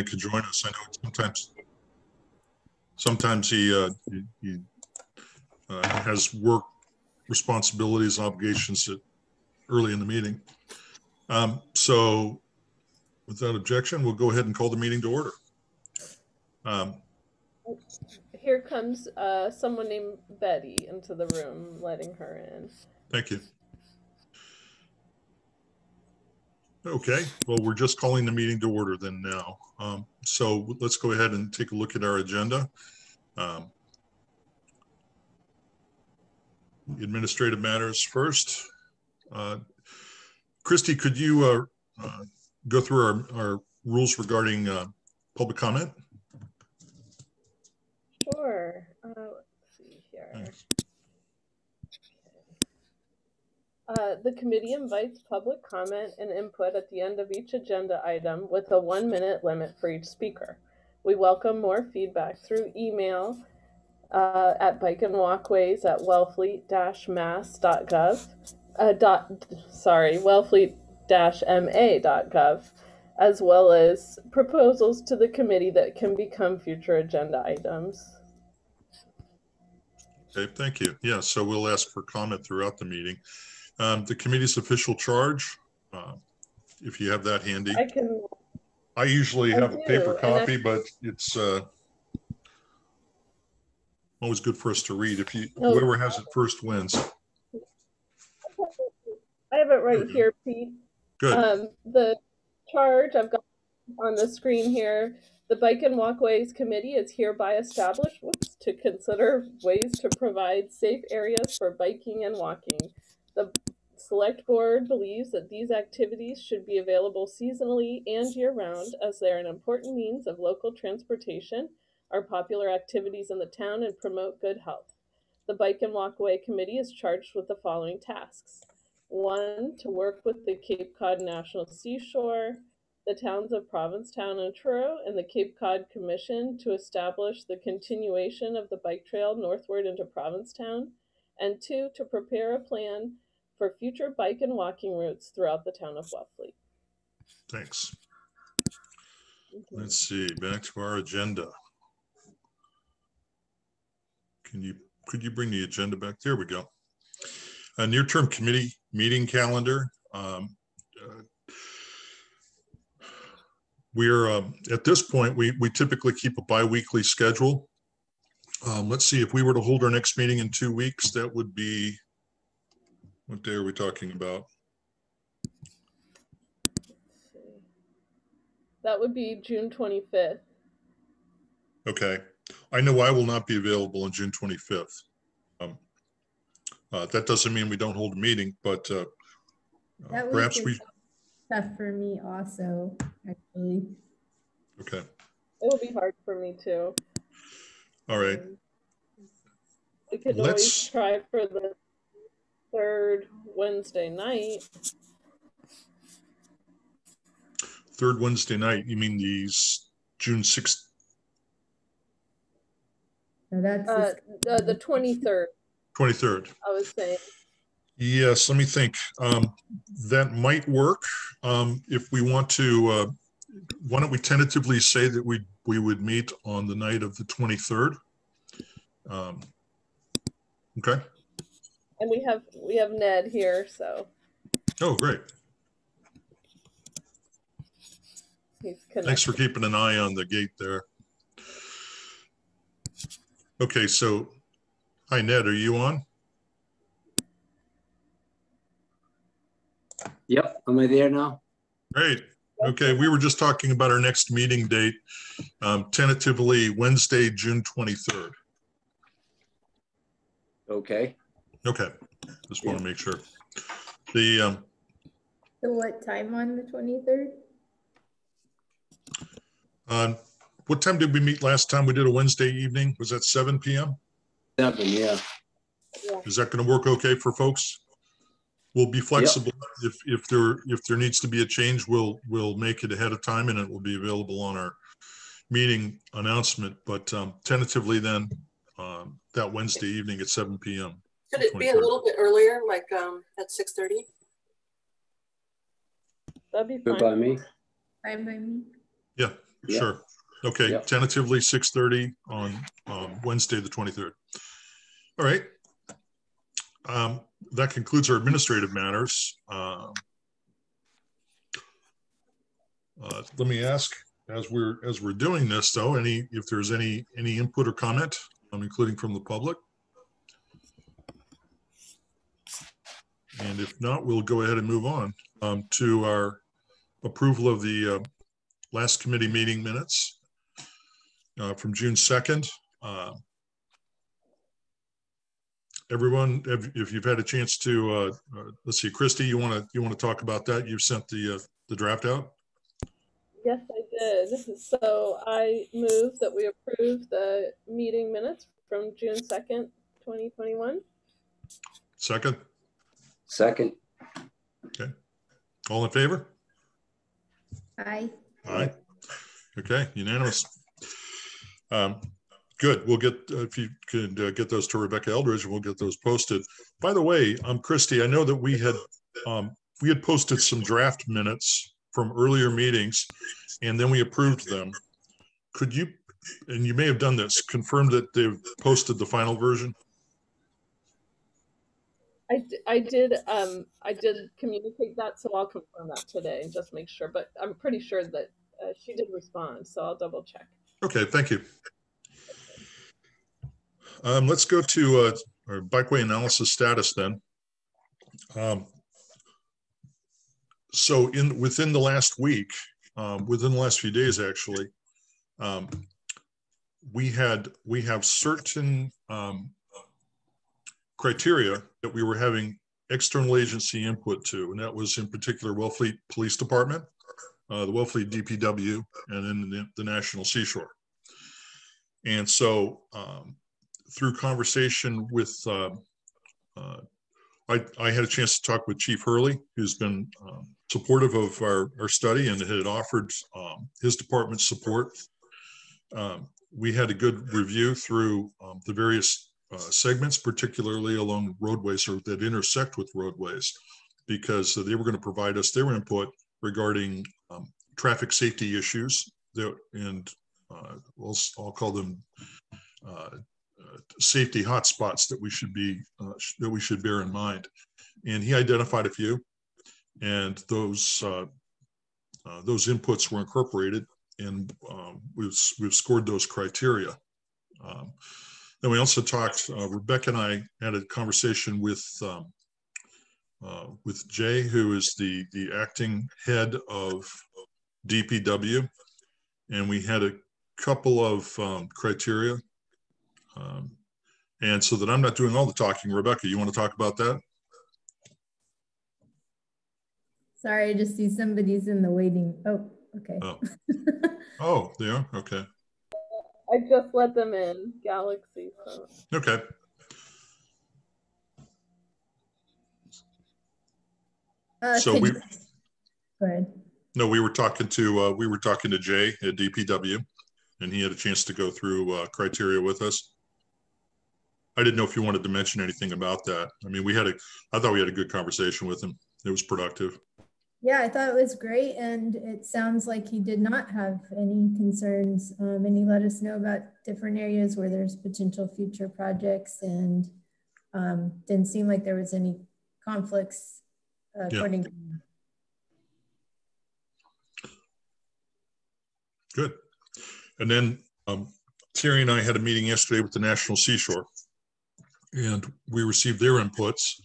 could join us. I know sometimes he has work responsibilities, obligations early in the meeting. So without objection, we'll go ahead and call the meeting to order. Here comes someone named Betty into the room, letting her in. Thank you. Okay, well, we're just calling the meeting to order then now. So let's go ahead and take a look at our agenda. Administrative matters first. Christy, could you go through our rules regarding public comment? Sure. Let's see here. Thanks. The committee invites public comment and input at the end of each agenda item with a 1-minute limit for each speaker. We welcome more feedback through email at bikeandwalkways@wellfleet-mass.gov, wellfleet-ma.gov, as well as proposals to the committee that can become future agenda items. Okay, thank you. Yeah, so we'll ask for comment throughout the meeting. The committee's official charge, if you have that handy. I usually have a paper copy, but it's always good for us to read. Whoever has it first wins. I have it right here, Pete. Good. The charge I've got on the screen here. The Bike and Walkways Committee is hereby established to consider ways to provide safe areas for biking and walking. The Select Board believes that these activities should be available seasonally and year-round, as they are an important means of local transportation, are popular activities in the town, and promote good health. The Bike and Walkway Committee is charged with the following tasks. 1, to work with the Cape Cod National Seashore, the towns of Provincetown and Truro, and the Cape Cod Commission to establish the continuation of the bike trail northward into Provincetown, and 2, to prepare a plan for future bike and walking routes throughout the town of Wellfleet. Thanks. Let's see, back to our agenda. Could you bring the agenda back? There we go. A near-term committee meeting calendar. We're at this point, we typically keep a bi-weekly schedule. Let's see, if we were to hold our next meeting in 2 weeks, that would be, what day are we talking about? That would be June 25th. Okay. I know I will not be available on June 25th. That doesn't mean we don't hold a meeting, but perhaps we... Tough for me also, actually. Okay. It will be hard for me too. All right. We could always try for the 3rd Wednesday night. 3rd Wednesday night, you mean these June 6th? No, that's the 23rd. 23rd. I was saying. Yes, let me think. That might work. If we want to, why don't we tentatively say that we would meet on the night of the 23rd? Okay. And we have Ned here, so. Oh, great. Thanks for keeping an eye on the gate there. Okay, so hi, Ned, are you on? Yep, am I there now? Great. Okay, we were just talking about our next meeting date, tentatively Wednesday, June 23rd. Okay. Okay, just want to make sure. So what time on the 23rd? What time did we meet last time we did a Wednesday evening? Was that 7 p.m.? 7, yeah. Is that going to work okay for folks? We'll be flexible. Yep. If there needs to be a change, we'll make it ahead of time, and it will be available on our meeting announcement. But tentatively, then that Wednesday evening at 7 p.m. Could it be a little bit earlier, like at 6:30? That'd be fine. Good by me. Fine by me. Yeah. Yeah. Sure. Okay, Yep. tentatively 6:30 on Wednesday, the 23rd. All right. That concludes our administrative matters. Let me ask, as we're doing this, though, if there's any input or comment, including from the public. And if not, we'll go ahead and move on to our approval of the last committee meeting minutes from June 2nd. Everyone, if you've had a chance to, let's see, Christy, you want to talk about that? You've sent the draft out. Yes, I did. So I move that we approve the meeting minutes from June 2nd, 2021. Second. Second. Okay. All in favor? Aye. Aye. Okay, unanimous. Good. We'll get, if you could get those to Rebecca Eldridge, we'll get those posted. By the way, Christy, I know that we had posted some draft minutes from earlier meetings, and then we approved them. Could you, and you may have done this, confirm that they've posted the final version? I did communicate that, so I'll confirm that today and just make sure. But I'm pretty sure that she did respond, so I'll double check. Okay, thank you. Let's go to our bikeway analysis status then. So within the last week, within the last few days, actually, we have certain criteria that we were having external agency input to, and that was in particular Wellfleet Police Department, the Wellfleet DPW, and then the National Seashore. And so through conversation with, I had a chance to talk with Chief Hurley, who's been supportive of our study and had offered his department support. We had a good review through the various segments, particularly along roadways or that intersect with roadways, because they were going to provide us their input regarding traffic safety issues and I'll call them safety hotspots that we should bear in mind. And he identified a few, and those inputs were incorporated, and we've scored those criteria. Then we also talked. Rebecca and I had a conversation with Jay, who is the acting head of DPW, and we had a couple of criteria. And so that I'm not doing all the talking, Rebecca, you want to talk about that? Sorry, I just see somebody's in the waiting. Oh, okay. Oh, oh, they are? Okay. I just let them in, Galaxy. So. Okay. So we. Go ahead. No, we were talking to Jay at DPW, and he had a chance to go through criteria with us. I didn't know if you wanted to mention anything about that. I mean, I thought we had a good conversation with him. It was productive. Yeah, I thought it was great. And it sounds like he did not have any concerns. And he let us know about different areas where there's potential future projects, and didn't seem like there was any conflicts according to him. Good. And then Terry and I had a meeting yesterday with the National Seashore, and we received their inputs.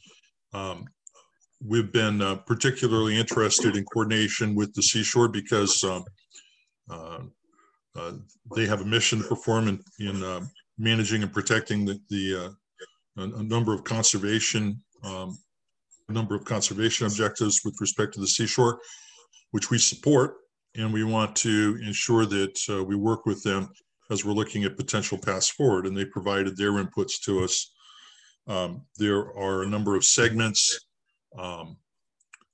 We've been particularly interested in coordination with the Seashore because they have a mission to perform in managing and protecting a number of conservation objectives with respect to the Seashore, which we support, and we want to ensure that we work with them as we're looking at potential paths forward. And they provided their inputs to us. There are a number of segments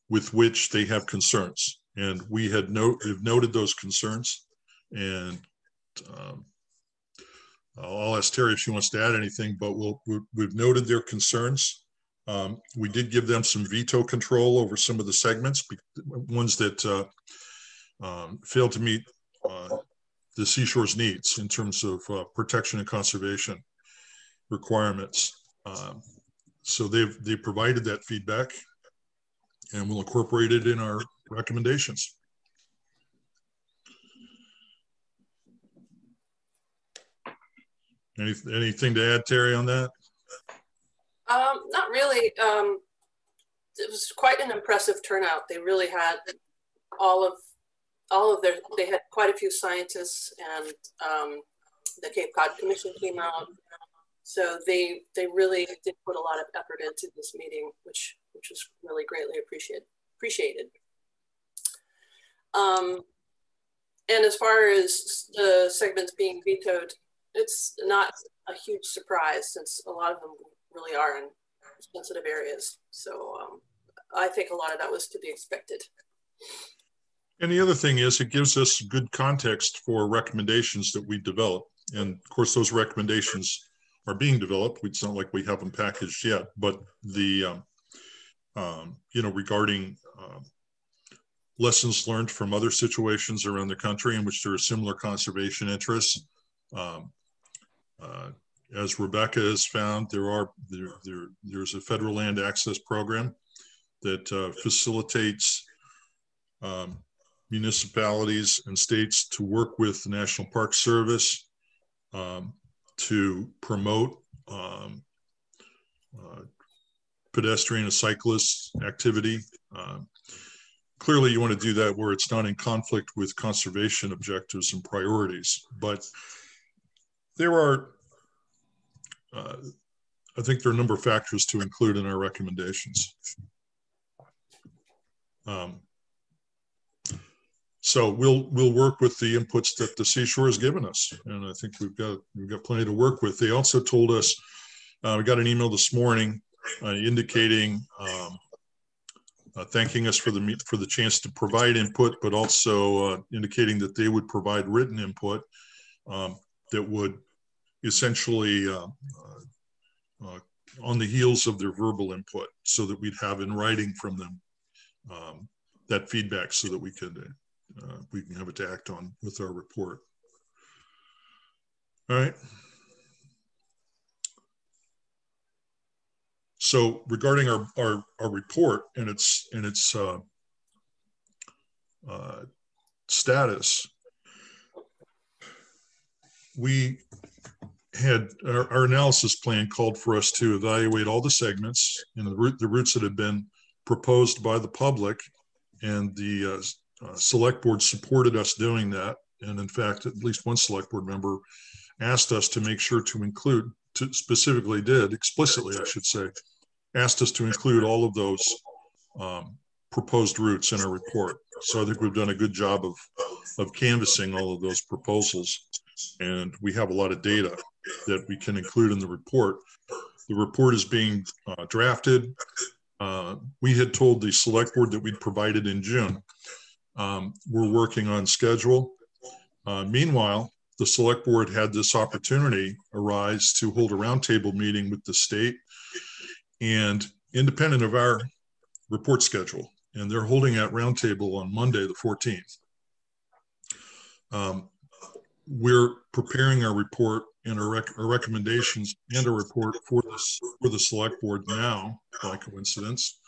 with which they have concerns, and we have noted those concerns. And I'll ask Terry if she wants to add anything, but we've noted their concerns. We did give them some veto control over some of the segments, ones that failed to meet the seashore's needs in terms of protection and conservation requirements. So they've provided that feedback, and we'll incorporate it in our recommendations. Anything to add, Terry, on that? Not really. It was quite an impressive turnout. They really had all of their, they had quite a few scientists, and the Cape Cod Commission came out. So they really did put a lot of effort into this meeting, which was really greatly appreciated. And as far as the segments being vetoed, it's not a huge surprise, since a lot of them really are in sensitive areas. So I think a lot of that was to be expected. And the other thing is, it gives us good context for recommendations that we develop. And of course, those recommendations are being developed. It's not like we have them packaged yet, but the, you know, regarding lessons learned from other situations around the country in which there are similar conservation interests. As Rebecca has found, there's a federal land access program that facilitates municipalities and states to work with the National Park Service to promote pedestrian and cyclist activity. Clearly, you want to do that where it's not in conflict with conservation objectives and priorities. But there are, I think there are a number of factors to include in our recommendations. So we'll work with the inputs that the Seashore has given us, and I think we've got plenty to work with. They also told us, we got an email this morning indicating thanking us for the chance to provide input, but also indicating that they would provide written input that would essentially on the heels of their verbal input, so that we'd have in writing from them that feedback, so that we can have it to act on with our report. All right. So regarding our report and its status, we had our analysis plan called for us to evaluate all the segments and the routes that had been proposed by the public, and the select board supported us doing that. And in fact, at least one select board member asked us to make sure to include, explicitly, I should say, asked us to include all of those proposed routes in our report. So I think we've done a good job of canvassing all of those proposals, and we have a lot of data that we can include in the report. The report is being drafted. We had told the select board that we'd provide it in June. We're working on schedule. Meanwhile, the select board had this opportunity arise to hold a roundtable meeting with the state, and independent of our report schedule, and they're holding that roundtable on Monday, the 14th. We're preparing our report and our recommendations and a report for the select board now, by coincidence.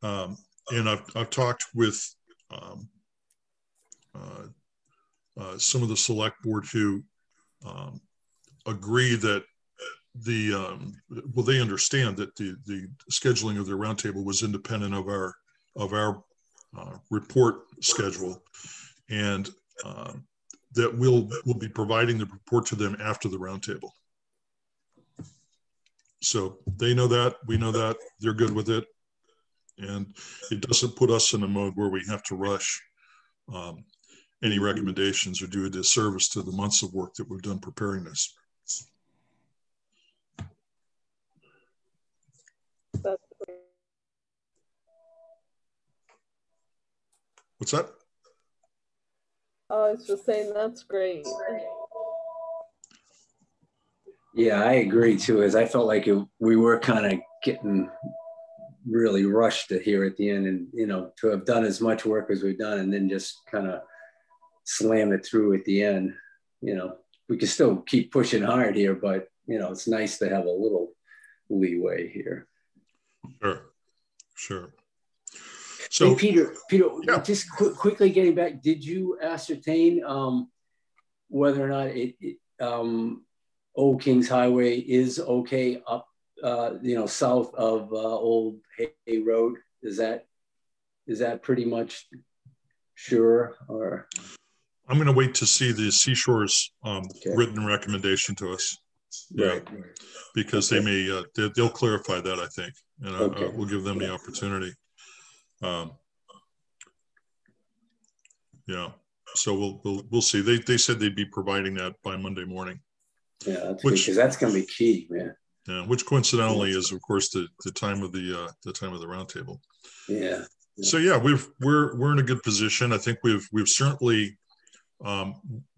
And I've talked with some of the select board who agree that they understand that the scheduling of the roundtable was independent of our report schedule, and that we'll be providing the report to them after the roundtable. So they know that, we know that, they're good with it, and it doesn't put us in a mode where we have to rush any recommendations or do a disservice to the months of work that we've done preparing this. What's that? Oh, I was just saying that's great. Yeah, I agree too, as I felt like we were kind of getting really rushed to here at the end, and, you know, to have done as much work as we've done and then just kind of slam it through at the end. You know, we can still keep pushing hard here, but you know, it's nice to have a little leeway here. Sure. So, hey, Peter, yeah. just quickly getting back, did you ascertain whether or not Old Kings Highway is okay up, you know, south of Old Hay Road? Is that pretty much sure? Or I'm going to wait to see the Seashore's written recommendation to us. Right. Because they may, they'll clarify that, I think, and we'll give them the opportunity. Yeah, so we'll see. They said they'd be providing that by Monday morning. Yeah, that's because that's going to be key, man. Yeah, which coincidentally is, of course, the time of the roundtable. Yeah. So yeah, we're in a good position. I think we've certainly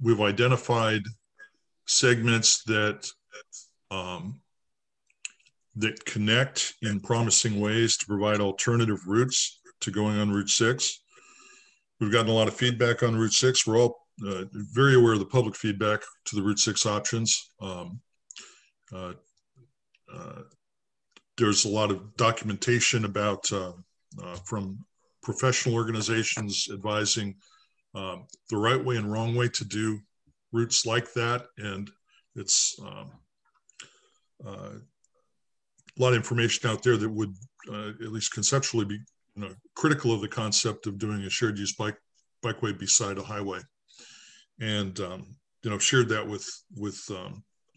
we've identified segments that that connect in promising ways to provide alternative routes to going on Route 6. We've gotten a lot of feedback on Route 6. We're all very aware of the public feedback to the Route 6 options. There's a lot of documentation about from professional organizations advising the right way and wrong way to do routes like that. And it's a lot of information out there that would at least conceptually be critical of the concept of doing a shared use bikeway beside a highway. And shared that with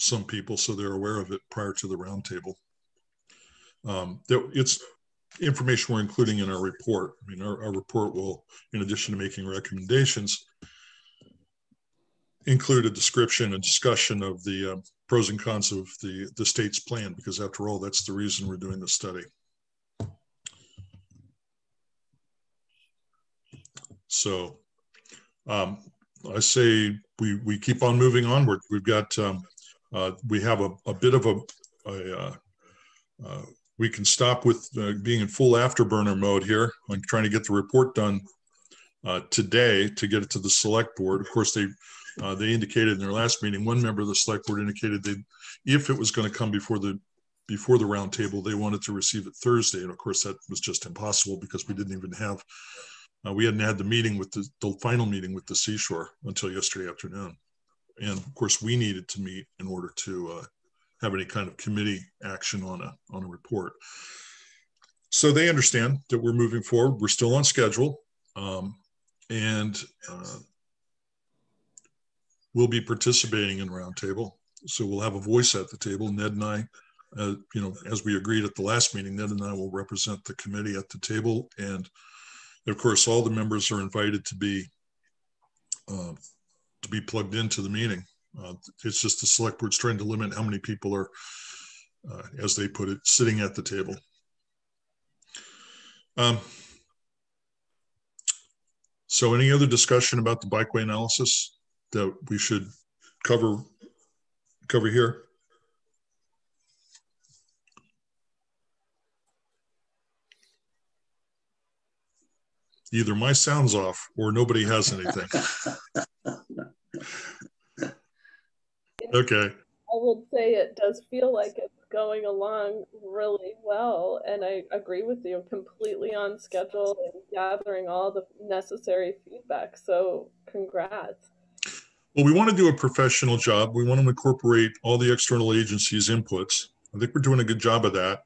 some people so they're aware of it prior to the roundtable. It's information we're including in our report. I mean, our report will, in addition to making recommendations, include a description and discussion of the pros and cons of the state's plan, because after all, that's the reason we're doing the study. So I say we keep on moving onward. We've got, we have a bit of we can stop with being in full afterburner mode here on trying to get the report done today to get it to the select board. Of course, they indicated in their last meeting, one member of the select board indicated that if it was going to come before the roundtable, they wanted to receive it Thursday. And of course, that was just impossible because we didn't even have, we hadn't had the meeting with the final meeting with the Seashore until yesterday afternoon. And of course, we needed to meet in order to have any kind of committee action on a report. So they understand that we're moving forward. We're still on schedule. And we'll be participating in roundtable. So we'll have a voice at the table. Ned and I, as we agreed at the last meeting, Ned and I will represent the committee at the table. And of course, all the members are invited to be plugged into the meeting. It's just the select board's trying to limit how many people are, as they put it, sitting at the table. So any other discussion about the bikeway analysis that we should cover here? Either my sound's off or nobody has anything. Okay. I would say it does feel like it's going along really well, and I agree with you, completely on schedule and gathering all the necessary feedback. So congrats. Well, we want to do a professional job. We want to incorporate all the external agencies' inputs. I think we're doing a good job of that.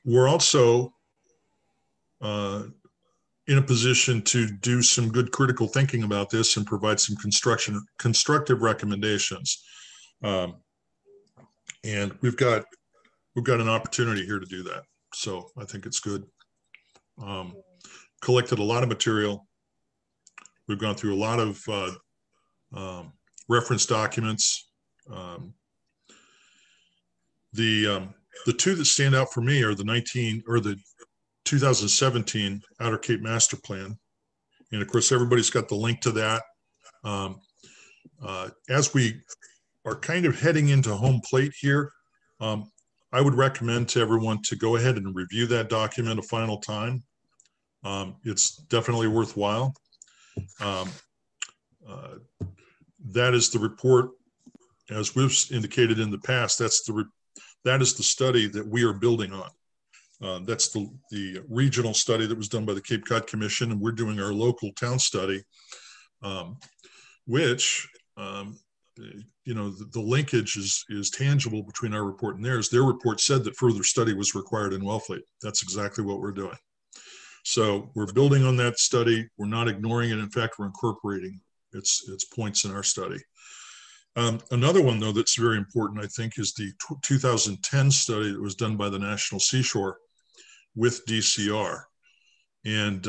We're also in a position to do some good critical thinking about this and provide some constructive recommendations. And we've got an opportunity here to do that. So I think it's good. Collected a lot of material. We've gone through a lot of reference documents. The two that stand out for me are the 2017 Outer Cape Master Plan. And of course, everybody's got the link to that. As we are kind of heading into home plate here, I would recommend to everyone to go ahead and review that document a final time. It's definitely worthwhile. that is the report, as we've indicated in the past. That is the study that we are building on. That's the regional study that was done by the Cape Cod Commission, and we're doing our local town study, which the linkage is tangible between our report and theirs. Their report said that further study was required in Wellfleet. That's exactly what we're doing. So we're building on that study. We're not ignoring it. In fact, we're incorporating its points in our study. Another one, though, that's very important, I think, is the 2010 study that was done by the National Seashore with DCR. And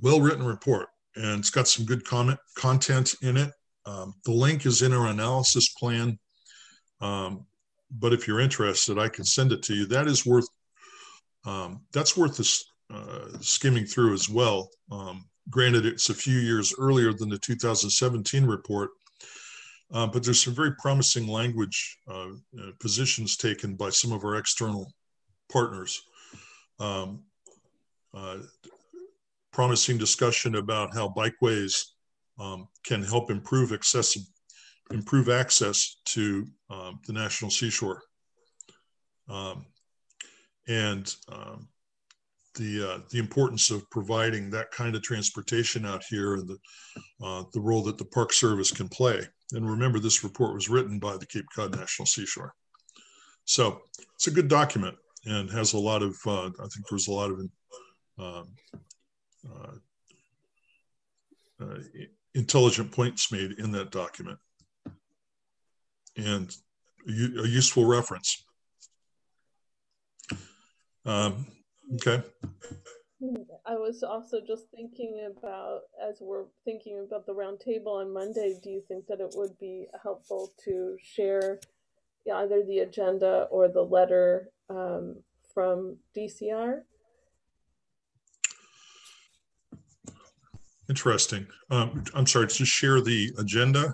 well-written report. And it's got some good content in it. The link is in our analysis plan. But if you're interested, I can send it to you. That's worth skimming through as well. Granted, it's a few years earlier than the 2017 report, but there's some very promising language positions taken by some of our external partners. Promising discussion about how bikeways can help improve access to the National Seashore, and the importance of providing that kind of transportation out here, and the role that the Park Service can play. And remember, this report was written by the Cape Cod National Seashore. So it's a good document and has a lot of, I think there's a lot of intelligent points made in that document, and a useful reference. Okay. I was also just thinking about, as we're thinking about the roundtable on Monday, do you think that it would be helpful to share either the agenda or the letter from DCR? Interesting. I'm sorry, to share the agenda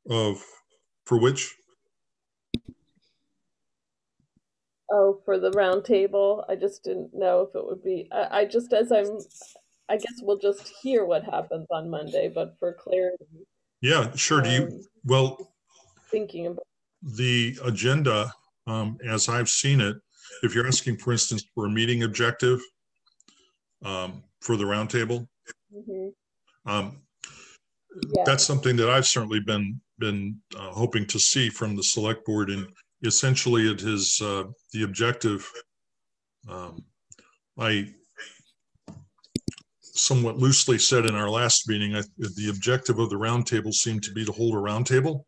for which? Oh, for the roundtable. I just didn't know if it would be, I guess we'll just hear what happens on Monday, but for clarity. Yeah, sure. Thinking about the agenda, as I've seen it, if you're asking, for instance, for a meeting objective for the roundtable, that's something that I've certainly been hoping to see from the select board. And essentially, it is the objective. I somewhat loosely said in our last meeting, the objective of the roundtable seemed to be to hold a roundtable.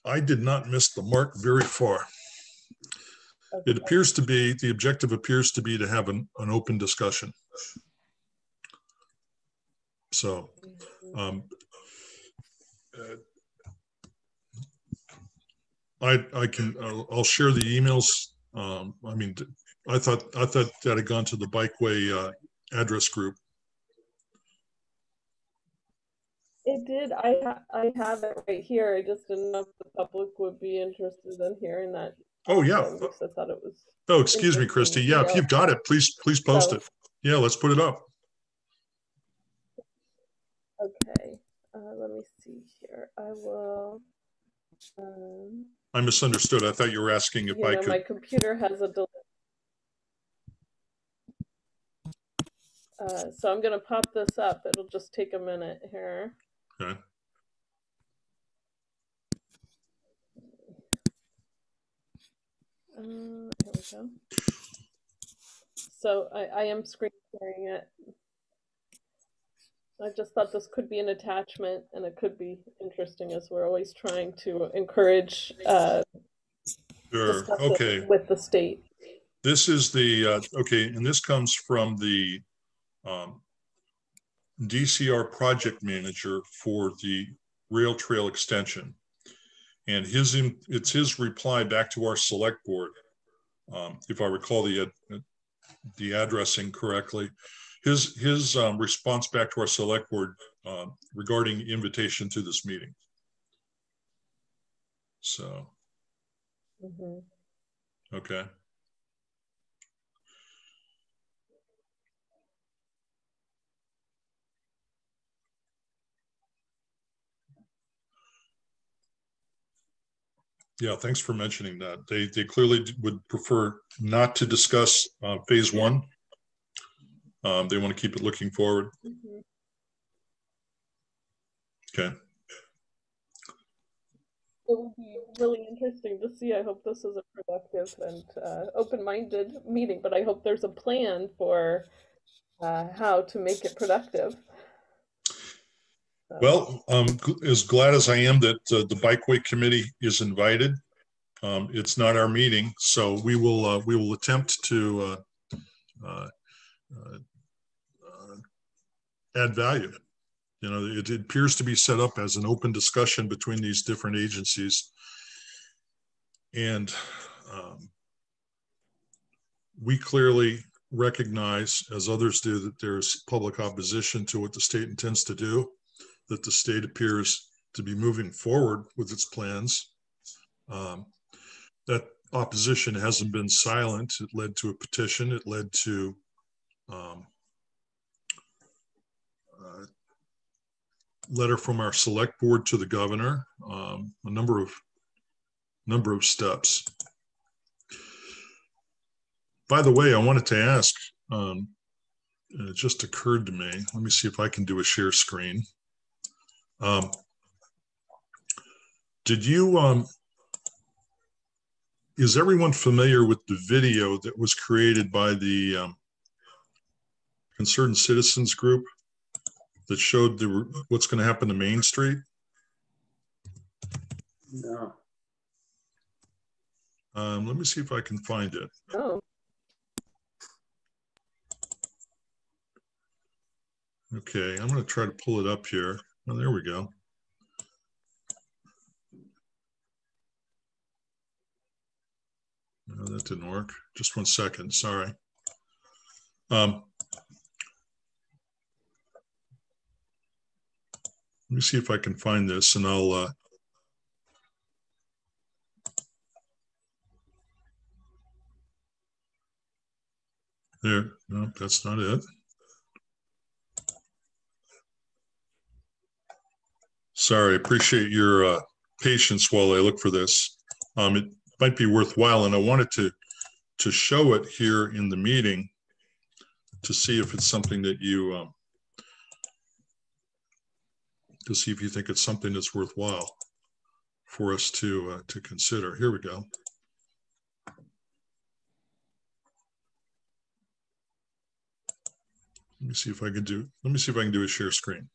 I did not miss the mark very far. Okay. It appears to be, the objective appears to be to have an open discussion. So, I'll share the emails. I mean, I thought that had gone to the Bikeway address group. It did. I have it right here. I just didn't know if the public would be interested in hearing that. Oh yeah. I thought it was. Oh, excuse me, Christy. Yeah, if you've got it, please post it. Yeah, let's put it up. Okay. Let me see here. I will. I misunderstood. I thought you were asking if I could. My computer has a delay. So I'm going to pop this up. It'll just take a minute here. Okay. Here we go. So I am screen sharing it. I just thought this could be an attachment, and it could be interesting, as we're always trying to encourage sure. Okay. with the state. This is the okay, and this comes from the DCR project manager for the rail trail extension, and it's his reply back to our select board, if I recall the addressing correctly. His response back to our select board regarding invitation to this meeting. So, okay. Yeah, thanks for mentioning that. They clearly would prefer not to discuss phase one. They want to keep it looking forward. Mhm. Okay. It will be really interesting to see. I hope this is a productive and open-minded meeting, but I hope there's a plan for how to make it productive. Well, as glad as I am that the Bikeway Committee is invited, it's not our meeting, so we will attempt to add value. You know, it appears to be set up as an open discussion between these different agencies, and we clearly recognize, as others do, that there's public opposition to what the state intends to do, that the state appears to be moving forward with its plans. That opposition hasn't been silent. It led to a petition. It led to letter from our select board to the governor, a number of steps. By the way, I wanted to ask, it just occurred to me, let me see if I can do a share screen. Did you, is everyone familiar with the video that was created by the Concerned Citizens Group that showed what's going to happen to Main Street? No. Let me see if I can find it. Oh. Okay, I'm going to try to pull it up here. Oh, there we go. No, that didn't work. Just 1 second. Sorry. Let me see if I can find this, and I'll there. No, that's not it. Sorry, appreciate your patience while I look for this. It might be worthwhile, and I wanted to show it here in the meeting to see if it's something that you to see if you think it's something that's worthwhile for us to consider. Here we go. Let me see if I can do a share screen.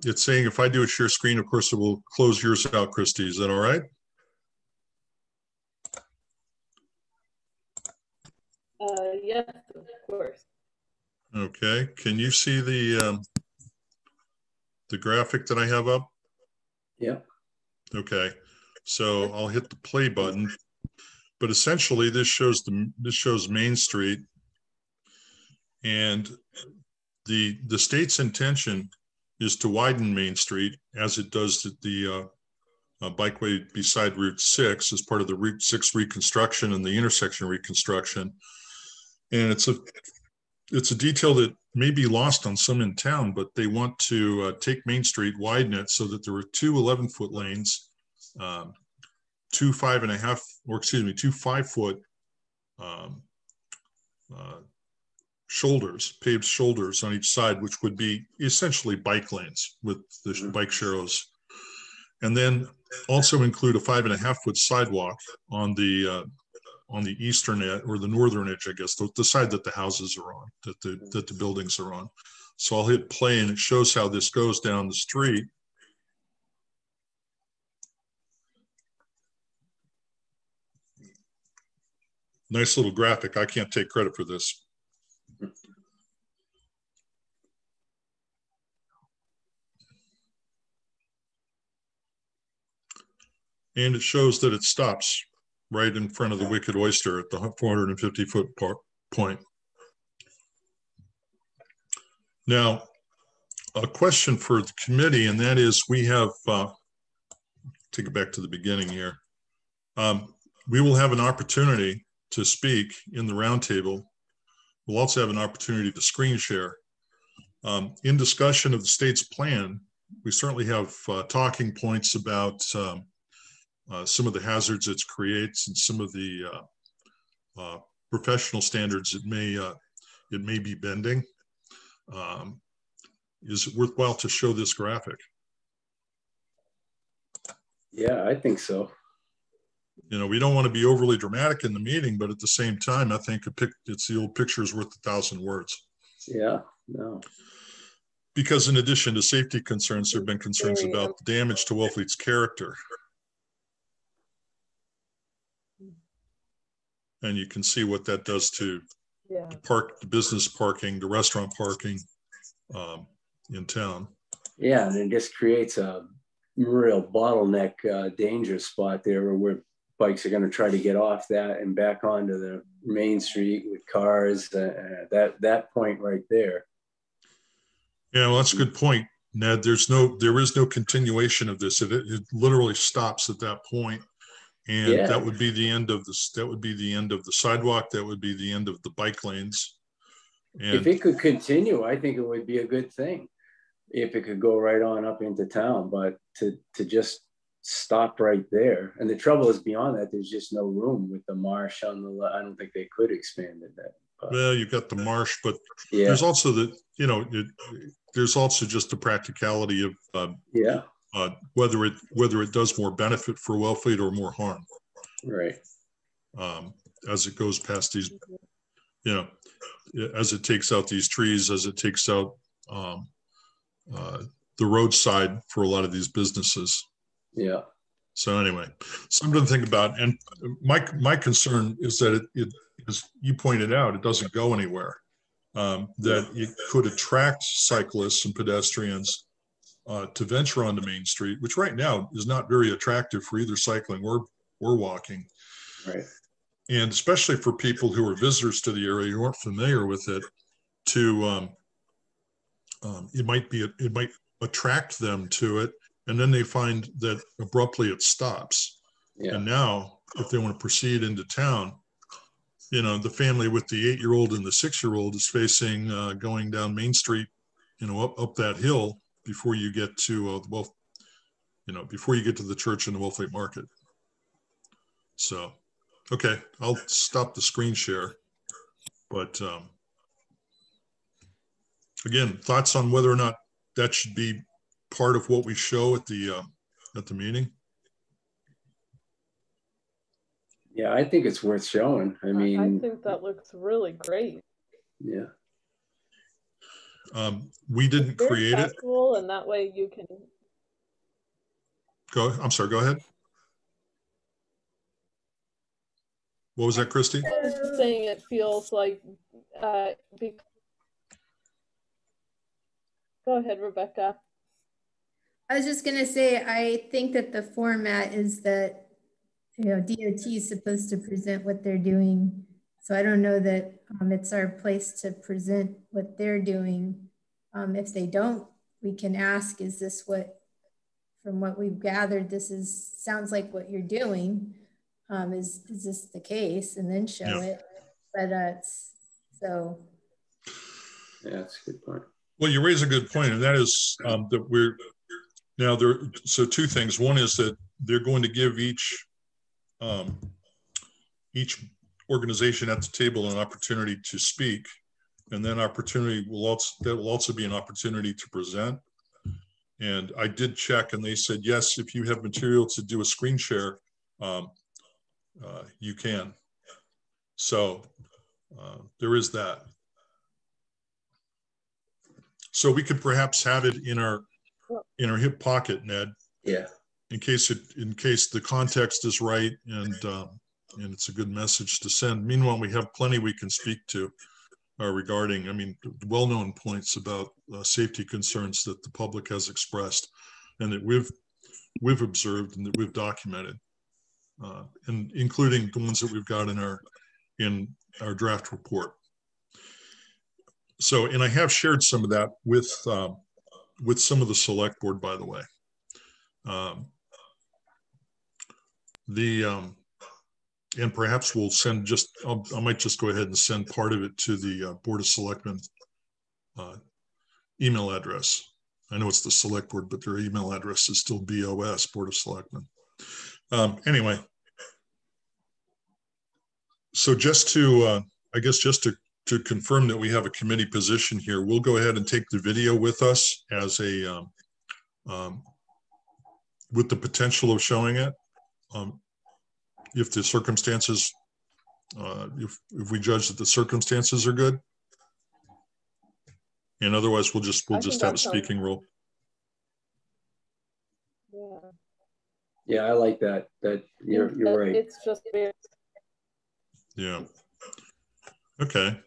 It's saying if I do a share screen, of course, it will close yours out, Christy. Is that all right? Yes, of course. Okay. Can you see the graphic that I have up? Yeah. Okay. So I'll hit the play button. But essentially, this shows Main Street, and the state's intention is to widen Main Street as it does the bikeway beside Route 6 as part of the Route 6 reconstruction and the intersection reconstruction. And it's a detail that may be lost on some in town, but they want to take Main Street, widen it so that there are two 11-foot lanes, two 5-foot shoulders, paved shoulders on each side, which would be essentially bike lanes with the bike sharrows. And then also include a 5.5-foot sidewalk on the eastern edge, or the northern edge, I guess, the side that the houses are on, that the buildings are on. So I'll hit play, and it shows how this goes down the street. Nice little graphic. I can't take credit for this. And it shows that it stops right in front of the Wicked Oyster at the 450-foot point. Now, a question for the committee, and that is, we have, take it back to the beginning here. We will have an opportunity to speak in the roundtable. We'll also have an opportunity to screen share. In discussion of the state's plan, have talking points about some of the hazards it creates and some of the professional standards it may be bending. Is it worthwhile to show this graphic? Yeah, I think so. You know, we don't want to be overly dramatic in the meeting, but at the same time, I think it's the old picture is worth 1,000 words. Yeah, no. Because in addition to safety concerns, there have been concerns about the damage to Wellfleet's character. And you can see what that does to the business parking, the restaurant parking in town. Yeah, and it just creates a real bottleneck danger spot there where bikes are going to try to get off that and back onto the main street with cars. That point right there. Yeah, well, that's a good point, Ned. There is no continuation of this. It literally stops at that point, and that would be the end of this. That would be the end of the sidewalk. That would be the end of the bike lanes. And if it could continue, I think it would be a good thing. If it could go right on up into town, but to just stop right there. And the trouble is beyond that, there's just no room with the marsh on the I don't think they could expand it that. Well, you've got the marsh, but there's also there's also just the practicality of whether it does more benefit for Wellfleet or more harm. Right. As it goes past these, as it takes out these trees, as it takes out the roadside for a lot of these businesses. Yeah. So anyway, something to think about. And my concern is that it as you pointed out, it doesn't go anywhere. That it could attract cyclists and pedestrians to venture onto Main Street, which right now is not very attractive for either cycling or walking. Right. And especially for people who are visitors to the area who aren't familiar with it, it might attract them to it, and then they find that abruptly it stops. Yeah. And now, if they want to proceed into town, the family with the 8-year-old and the 6-year-old is facing going down Main Street, up that hill before you get to before you get to the church and the Wellfleet Market. So, okay, I'll stop the screen share, but again, thoughts on whether or not that should be part of what we show at the meeting? Yeah, I think it's worth showing. I mean, I think that looks really great. Yeah. We didn't create it. And that way you can go. I'm sorry. Go ahead. What was that, Christy? I was saying it feels like. Go ahead, Rebecca. I was just going to say, I think that the format is that, DOT is supposed to present what they're doing. So I don't know that it's our place to present what they're doing. If they don't, we can ask, is this from what we've gathered, sounds like what you're doing. Is this the case? And then show it. But so. Yeah, that's a good point. Well, you raise a good point, and that is that we're now there. So two things. One is that they're going to give each organization at the table an opportunity to speak, and then that will also be an opportunity to present. And I did check, and they said yes, if you have material to do a screen share, you can. So there is that. So we could perhaps have it in our hip pocket, Ned. Yeah. In case the context is right and it's a good message to send. Meanwhile, we have plenty we can speak to regarding, well-known points about safety concerns that the public has expressed, and that we've observed and that we've documented, and including the ones that we've got in our draft report. So, and I have shared some of that with some of the select board, by the way. And perhaps we'll send I might just go ahead and send part of it to the Board of Selectmen email address. I know it's the select board, but their email address is still BOS, Board of Selectmen. Anyway, so just to, I guess just to confirm that we have a committee position here, we'll go ahead and take the video with us as a, with the potential of showing it. If the circumstances, if we judge that the circumstances are good. And otherwise we'll just have a speaking role. Yeah, I like that. You're right. It's just very... Yeah. Okay.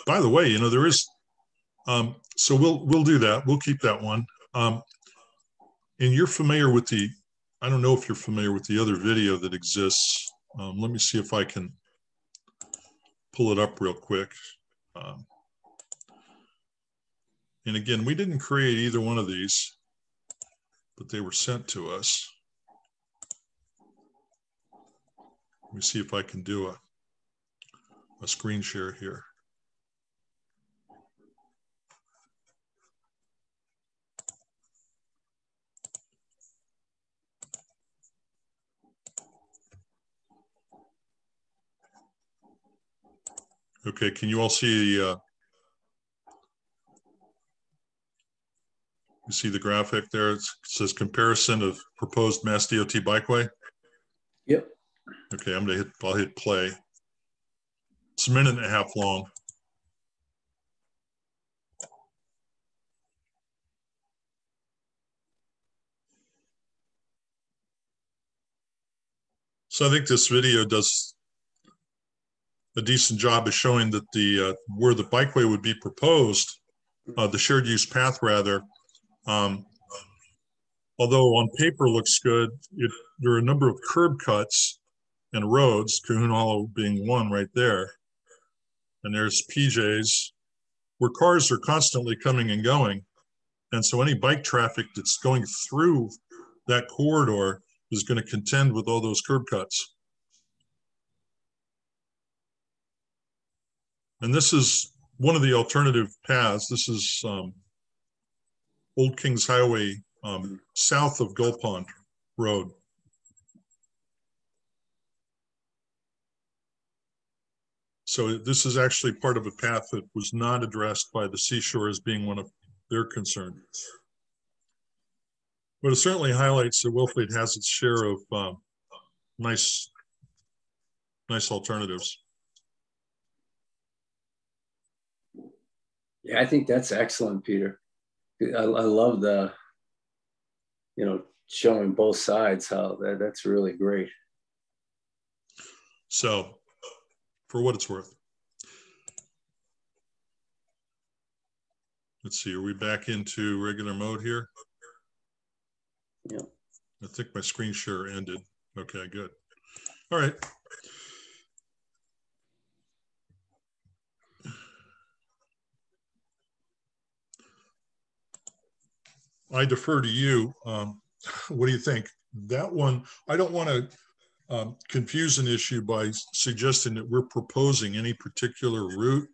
By the way, you know, there is so we'll do that. We'll keep that one. And you're familiar with the, I don't know if you're familiar with the other video that exists. Let me see if I can pull it up real quick. And again, we didn't create either one of these, but they were sent to us. Let me see if I can do a screen share here. Okay, can you all see you see the graphic there? It says comparison of proposed Mass DOT bikeway. Yep. Okay, I'll hit play. It's a minute and a half long. So I think this video does a decent job of showing that the where the bikeway would be proposed, the shared use path rather, although on paper looks good, there are a number of curb cuts and roads, Cahoon Hollow being one right there. And there's PJs where cars are constantly coming and going. And so any bike traffic that's going through that corridor is going to contend with all those curb cuts. And this is one of the alternative paths. This is Old Kings Highway south of Gull Pond Road. So this is actually part of a path that was not addressed by the Seashore as being one of their concerns. But it certainly highlights that Wellfleet has its share of nice alternatives. Yeah, I think that's excellent, Peter. I love the, you know, showing both sides. How that's really great. So, for what it's worth, let's see. Are we back into regular mode here? Yeah. I think my screen share ended. Okay, good. All right. I defer to you. What do you think? That one, I don't want to confuse an issue by suggesting that we're proposing any particular route.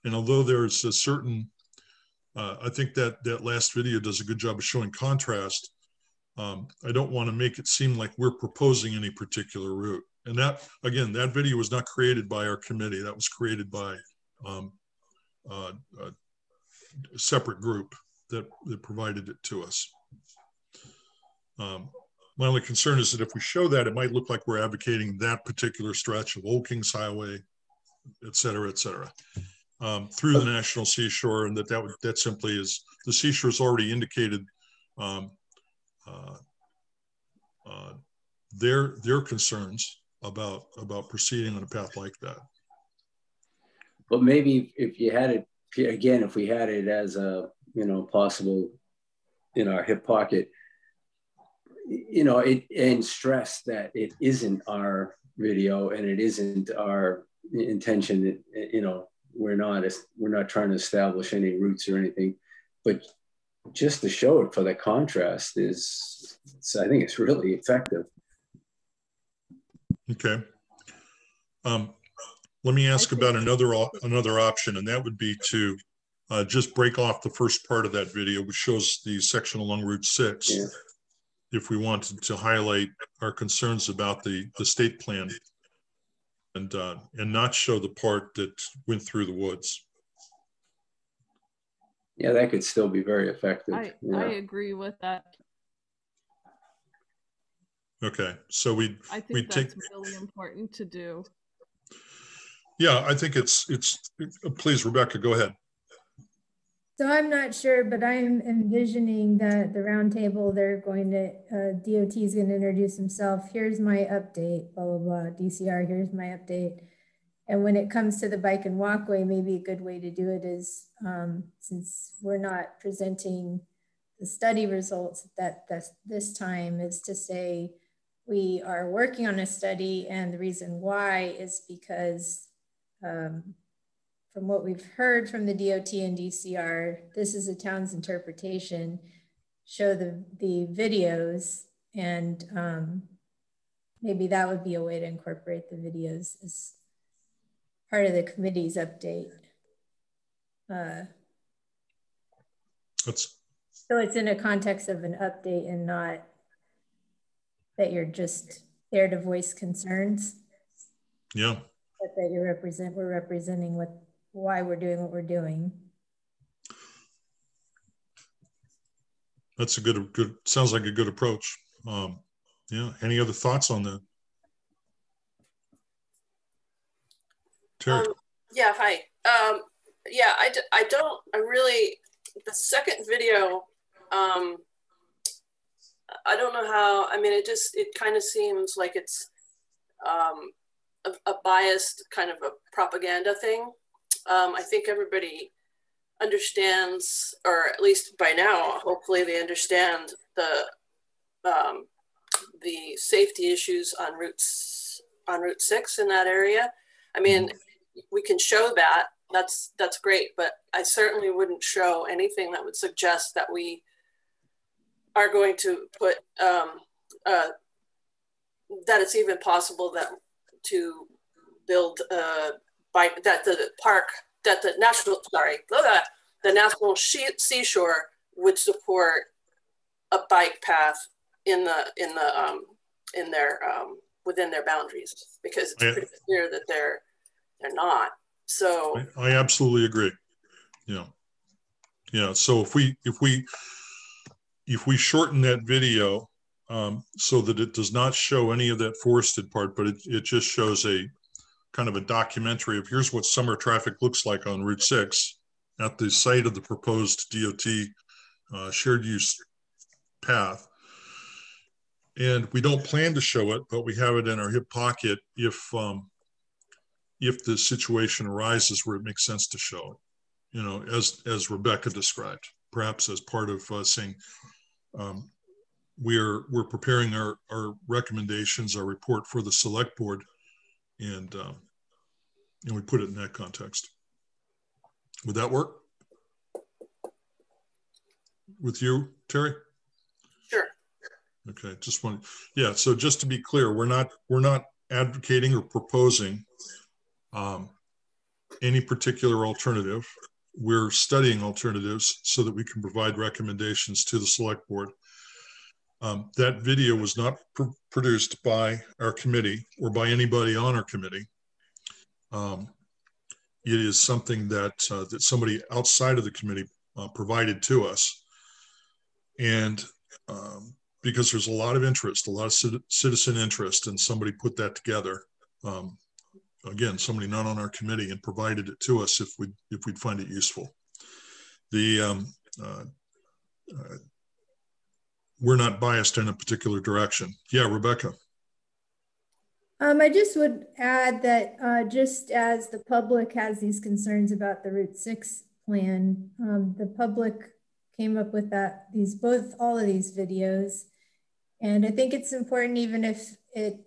And although there's a certain, I think that last video does a good job of showing contrast. I don't want to make it seem like we're proposing any particular route. And that, again, that video was not created by our committee. That was created by a separate group that provided it to us. My only concern is that if we show that, it might look like we're advocating that particular stretch of Old Kings Highway, et cetera, through the National Seashore, and that simply is, the Seashore's already indicated their concerns about proceeding on a path like that. But maybe if you had it, again, if we had it as a, you know, possible in our hip pocket, you know, and stress that it isn't our video and it isn't our intention that, you know, we're not trying to establish any roots or anything, but just to show it for the contrast is, I think it's really effective. Okay. Let me ask about another option, and that would be to just break off the first part of that video, which shows the section along Route 6. Yeah. If we wanted to highlight our concerns about the state plan and not show the part that went through the woods. Yeah, that could still be very effective. I agree with that. Okay, so I think that's really important to do. Yeah, I think it's please, Rebecca, go ahead. So I'm not sure, but I'm envisioning that the roundtable, they're going to, DOT is going to introduce himself. Here's my update, blah, blah, blah. DCR, here's my update. And when it comes to the bike and walkway, maybe a good way to do it is, since we're not presenting the study results this time, is to say, we are working on a study, and the reason why is because from what we've heard from the DOT and DCR, this is a town's interpretation, show the videos, and maybe that would be a way to incorporate the videos as part of the committee's update. So it's in a context of an update and not that you're just there to voice concerns. Yeah. But that we're representing why we're doing what we're doing. That's a good sounds like a good approach. Yeah. Any other thoughts on that? Terry. Yeah. Hi. Yeah. I really, the second video, I don't know how, I mean, it kind of seems like it's a biased kind of a propaganda thing. I think everybody understands, or at least by now, hopefully they understand the safety issues on Route 6 in that area. I mean, we can show that, that's great, but I certainly wouldn't show anything that would suggest that we are going to put, that it's even possible to build bike, that the park, that the national seashore would support a bike path within their boundaries, because it's pretty clear that they're not. So I absolutely agree. Yeah. Yeah. So if we shorten that video so that it does not show any of that forested part, but it just shows a kind of a documentary of here's what summer traffic looks like on Route 6 at the site of the proposed DOT shared use path. And we don't plan to show it, but we have it in our hip pocket if the situation arises where it makes sense to show it, you know, as Rebecca described, perhaps as part of saying, we're preparing our recommendations, our report for the select board, and we put it in that context. Would that work with you, Terry? Sure. Okay, just one. Yeah. So just to be clear, we're not advocating or proposing any particular alternative. We're studying alternatives so that we can provide recommendations to the select board. That video was not produced by our committee or by anybody on our committee. It is something that that somebody outside of the committee provided to us, and because there's a lot of interest, a lot of citizen interest, and somebody put that together. Again, somebody not on our committee, and provided it to us if we'd find it useful. We're not biased in a particular direction. Yeah, Rebecca. I just would add that just as the public has these concerns about the Route 6 plan, the public came up with all of these videos. And I think it's important, even if it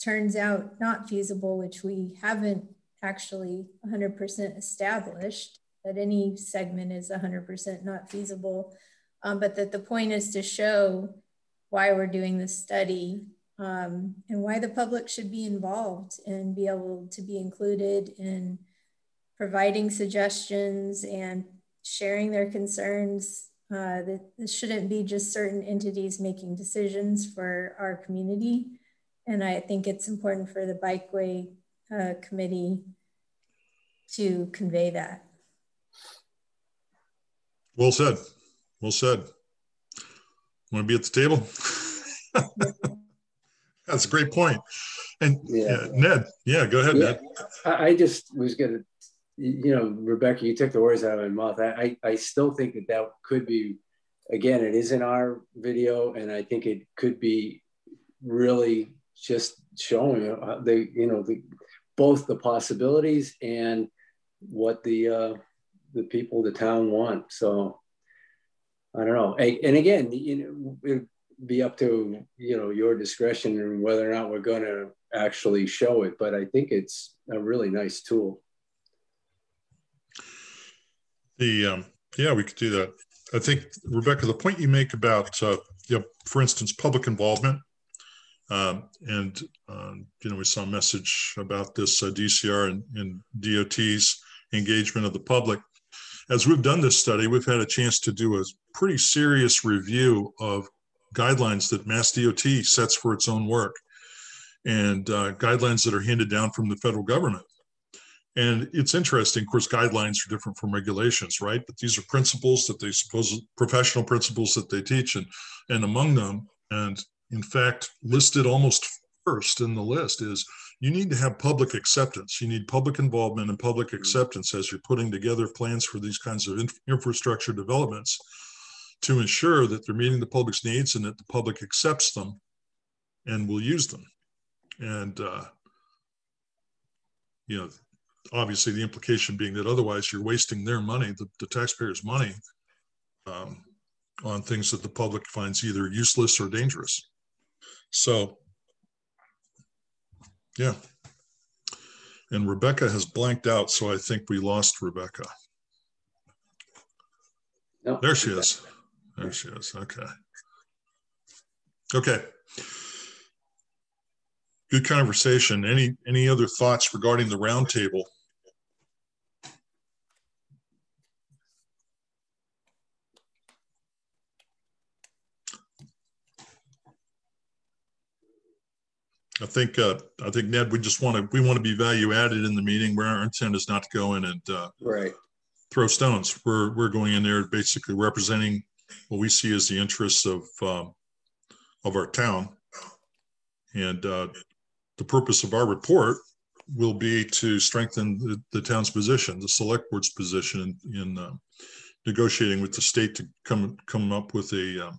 turns out not feasible, which we haven't actually 100% established, that any segment is 100% not feasible, but that the point is to show why we're doing this study, and why the public should be involved and be able to be included in providing suggestions and sharing their concerns. That this shouldn't be just certain entities making decisions for our community. And I think it's important for the Bikeway committee to convey that. Well said. Well said. Want to be at the table? That's a great point. And Ned, go ahead, Ned. I just was going to, you know, Rebecca, you took the words out of my mouth. I still think that that could be, again, it is in our video, and I think it could be really just showing the, you know, both the possibilities and what the people, the town want. So I don't know. And again, you know, it'd be up to, you know, your discretion and whether or not we're going to actually show it. But I think it's a really nice tool. Yeah, we could do that. I think, Rebecca, the point you make about, for instance, public involvement, and you know, we saw a message about this DCR and DOT's engagement of the public. As we've done this study, we've had a chance to do a pretty serious review of guidelines that Mass DOT sets for its own work, and guidelines that are handed down from the federal government. And it's interesting, of course, guidelines are different from regulations, right? But these are principles that they professional principles that they teach, and among them, and in fact, listed almost first in the list is you need to have public acceptance. You need public involvement and public acceptance as you're putting together plans for these kinds of infrastructure developments to ensure that they're meeting the public's needs and that the public accepts them and will use them. And, you know, obviously the implication being that otherwise you're wasting their money, the taxpayers' money, on things that the public finds either useless or dangerous. So, yeah. And Rebecca has blanked out, so I think we lost Rebecca. No, there she is. There she is. Okay. Okay. Good conversation. Any other thoughts regarding the roundtable? I think Ned, we want to be value added in the meeting, where our intent is not to go in and throw stones. We're going in there basically representing what we see as the interests of our town, and the purpose of our report will be to strengthen the town's position, the select board's position in negotiating with the state to come up with a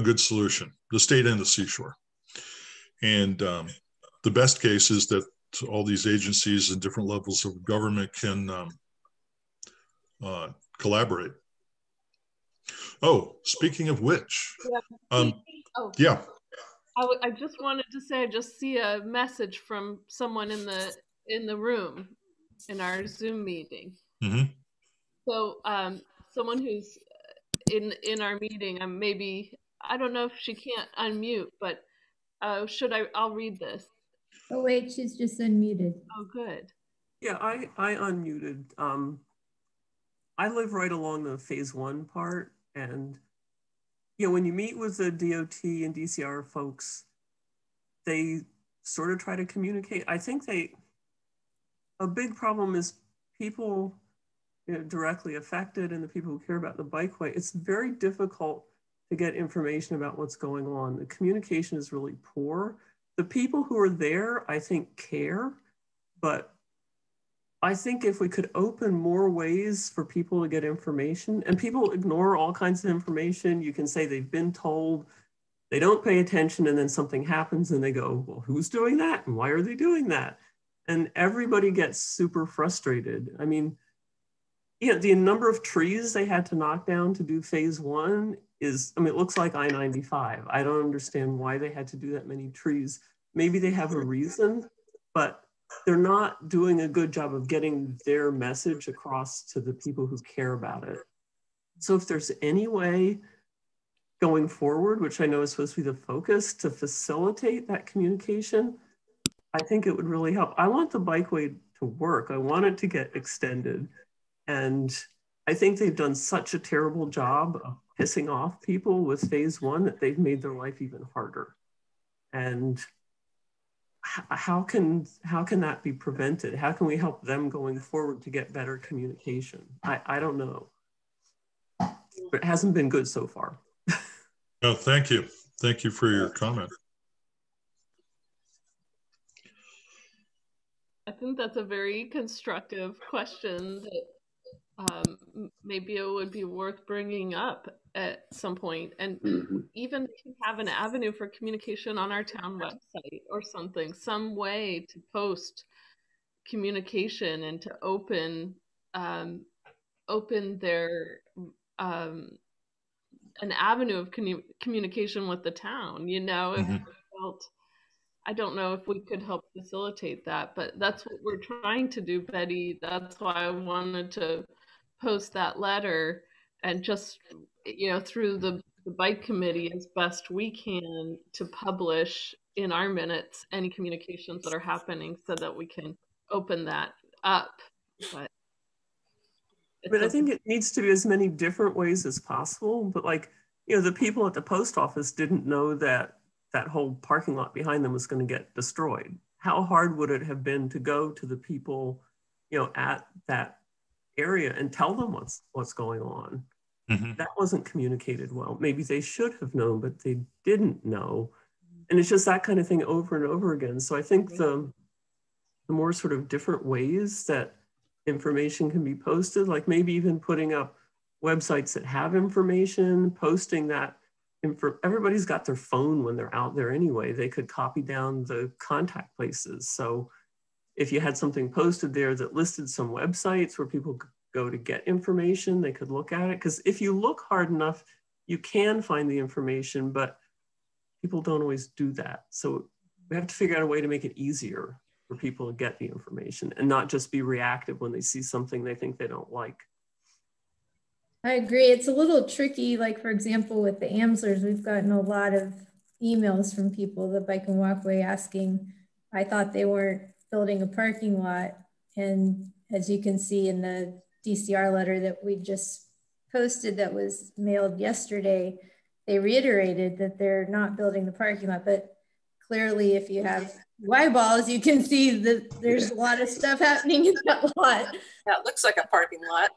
good solution, the state and the seashore. And the best case is that all these agencies and different levels of government can collaborate. Oh, speaking of which, yeah. I just wanted to say, I just see a message from someone in the room in our Zoom meeting. Mm-hmm. So someone who's in our meeting, maybe, I don't know if she can't unmute, but I'll read this. Oh wait, she's just unmuted. Oh, good. Yeah, I unmuted. I live right along the phase 1 part, and you know, when you meet with the DOT and DCR folks, they sort of try to communicate. I think a big problem is people, you know, directly affected and the people who care about the bikeway. It's very difficult to get information about what's going on. The communication is really poor. The people who are there, I think, care, but I think if we could open more ways for people to get information, and people ignore all kinds of information, you can say they've been told, they don't pay attention, and then something happens and they go, well, who's doing that? And why are they doing that? And everybody gets super frustrated. I mean, you know, the number of trees they had to knock down to do phase 1 is, I mean, it looks like I-95. I don't understand why they had to do that many trees. Maybe they have a reason, but they're not doing a good job of getting their message across to the people who care about it. So if there's any way going forward, which I know is supposed to be the focus, to facilitate that communication, I think it would really help. I want the bikeway to work. I want it to get extended. And I think they've done such a terrible job of pissing off people with phase one that they've made their life even harder. And how can that be prevented? How can we help them going forward to get better communication? I don't know, but it hasn't been good so far. No, thank you. Thank you for your comment. I think that's a very constructive question that maybe it would be worth bringing up at some point, and even to have an avenue for communication on our town website or something, some way to post communication and to open their an avenue of communication with the town. You know, if it felt, I don't know if we could help facilitate that, but that's what we're trying to do, Betty. That's why I wanted to post that letter, and just, you know, through the bike committee as best we can to publish in our minutes any communications that are happening so that we can open that up. But I think it needs to be as many different ways as possible. But like, you know, the people at the post office didn't know that that whole parking lot behind them was going to get destroyed. How hard would it have been to go to the people, you know, at that area and tell them what's going on? That wasn't communicated well. Maybe they should have known, but they didn't know. And it's just that kind of thing over and over again. So I think the more sort of different ways that information can be posted, like maybe even putting up websites that have information, posting that everybody's got their phone when they're out there anyway. They could copy down the contact places. So if you had something posted there that listed some websites where people could go to get information, they could look at it. Because if you look hard enough, you can find the information, but people don't always do that. So we have to figure out a way to make it easier for people to get the information and not just be reactive when they see something they think they don't like. I agree. It's a little tricky. Like, for example, with the Amslers, we've gotten a lot of emails from people, the Bike and Walkway, asking, I thought they weren't building a parking lot. And as you can see in the DCR letter that we just posted that was mailed yesterday, they reiterated that they're not building the parking lot. But clearly, if you have eyeballs, you can see that there's a lot of stuff happening in that lot. Yeah, it looks like a parking lot.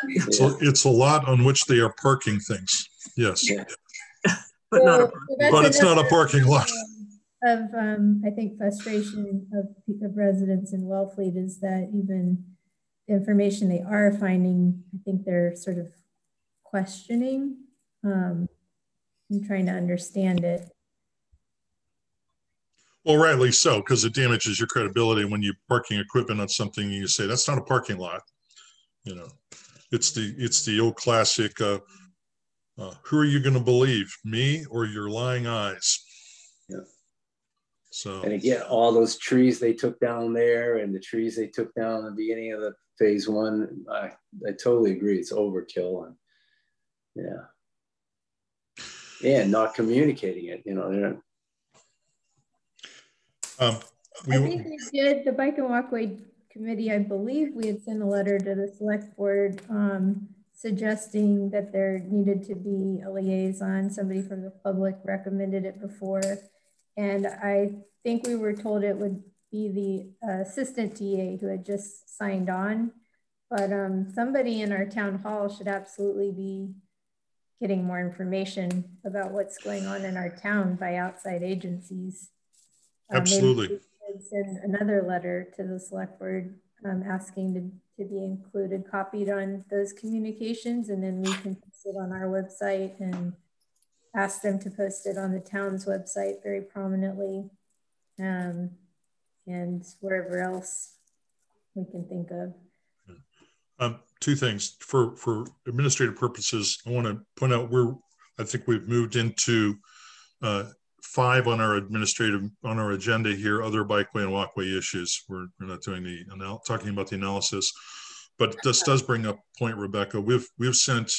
It's a lot on which they are parking things. Yes. Yeah. But it's not a parking lot. Of I think frustration of residents in Wellfleet is that even the information they are finding, I think they're sort of questioning and trying to understand it. Well, rightly so, because it damages your credibility when you're parking equipment on something and you say, that's not a parking lot. You know, it's the old classic, who are you going to believe, me or your lying eyes? Yeah. So, and again, all those trees they took down there and the trees they took down in the beginning of the phase one, I totally agree. It's overkill. And yeah, not communicating it, you know. I think we did, the Bike and Walkway Committee, I believe we had sent a letter to the select board suggesting that there needed to be a liaison. Somebody from the public recommended it before. And I think we were told it would be the assistant TA who had just signed on. But somebody in our town hall should absolutely be getting more information about what's going on in our town by outside agencies. Absolutely. Maybe we could send another letter to the select board asking to be included, copied on those communications, and then we can post it on our website and ask them to post it on the town's website very prominently, and wherever else we can think of. Two things for administrative purposes. I want to point out I think we've moved into 5 on our agenda here, other bikeway and walkway issues. We're not doing talking about the analysis, but this does bring up a point, Rebecca. We've sent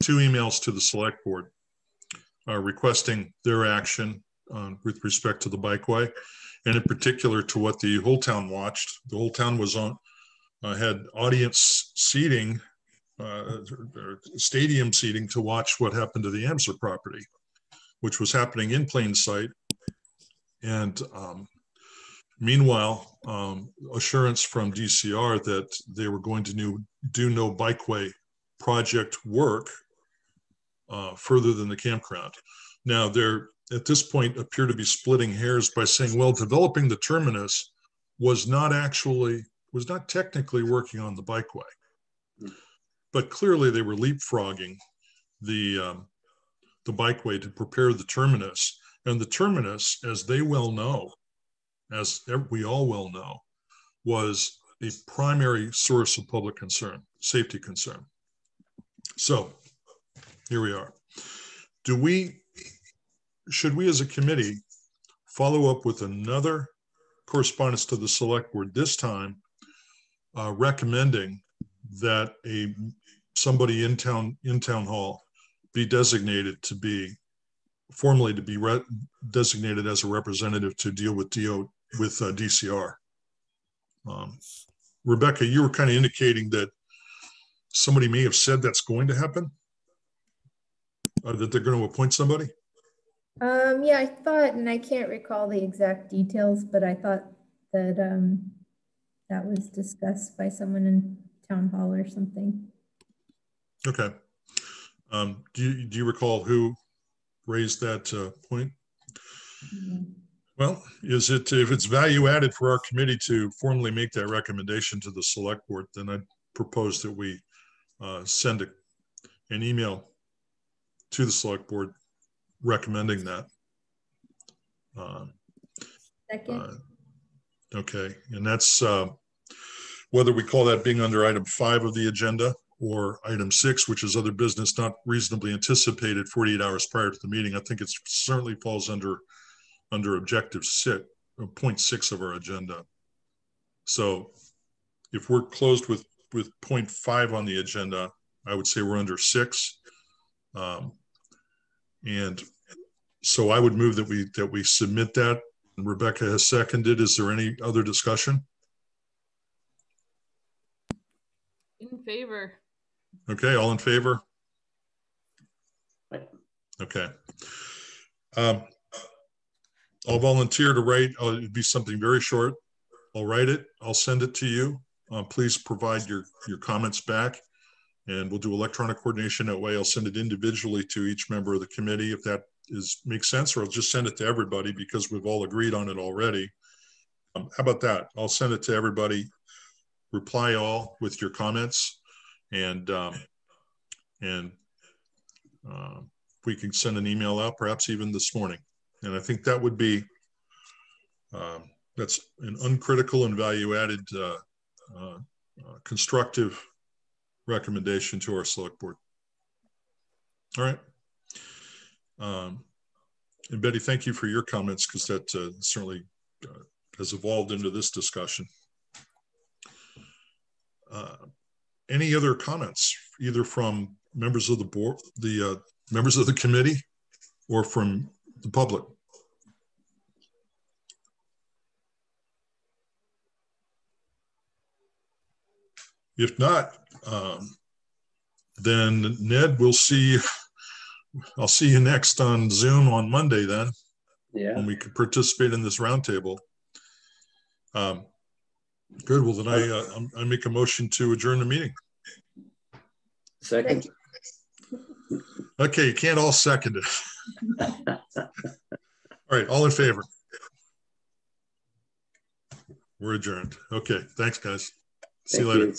2 emails to the select board requesting their action with respect to the bikeway, and in particular to what the whole town watched. The whole town was on, had audience seating stadium seating to watch what happened to the Amser property, which was happening in plain sight. And meanwhile, assurance from DCR that they were going to do no bikeway project work further than the campground. Now, they're at this point appear to be splitting hairs by saying, well, developing the terminus was not technically working on the bikeway. But clearly they were leapfrogging the bikeway to prepare the terminus. And the terminus, as they well know, as we all well know, was a primary source of public concern, safety concern. So here we are. Should we as a committee follow up with another correspondence to the select board, this time recommending that somebody in town hall be designated to be formally to be designated as a representative to deal with DCR. Rebecca, you were kind of indicating that somebody may have said that's going to happen, that they're going to appoint somebody. Yeah, I thought, and I can't recall the exact details, but I thought that that was discussed by someone in town hall or something. Okay. Do you recall who raised that point? Mm-hmm. Well, if it's value added for our committee to formally make that recommendation to the select board, then I propose that we send an email to the select board recommending that. Second. Okay, and that's whether we call that being under item 5 of the agenda or item 6, which is other business not reasonably anticipated 48 hours prior to the meeting. I think it certainly falls under objective 6, point 6 of our agenda. So if we're closed with point 5 on the agenda, I would say we're under 6. And so I would move that we submit that. And Rebecca has seconded. Is there any other discussion? In favor. Okay, all in favor? Okay. I'll volunteer to write. It'd be something very short. I'll write it. I'll send it to you. Please provide your comments back, and we'll do electronic coordination that way. I'll send it individually to each member of the committee if that makes sense, or I'll just send it to everybody because we've all agreed on it already. How about that? I'll send it to everybody. Reply all with your comments, and we can send an email out, perhaps even this morning. And I think that would be that's an uncritical and value-added constructive recommendation to our select board. All right. And Betty, thank you for your comments, because that certainly has evolved into this discussion. Any other comments, either from members of the board, the members of the committee, or from the public? If not, then Ned, we'll see. I'll see you next on Zoom on Monday then. Yeah. When we could participate in this roundtable. Good. Well, then I make a motion to adjourn the meeting. Second. Okay, you can't all second it. All right, all in favor? We're adjourned. Okay, thanks, guys. See you later.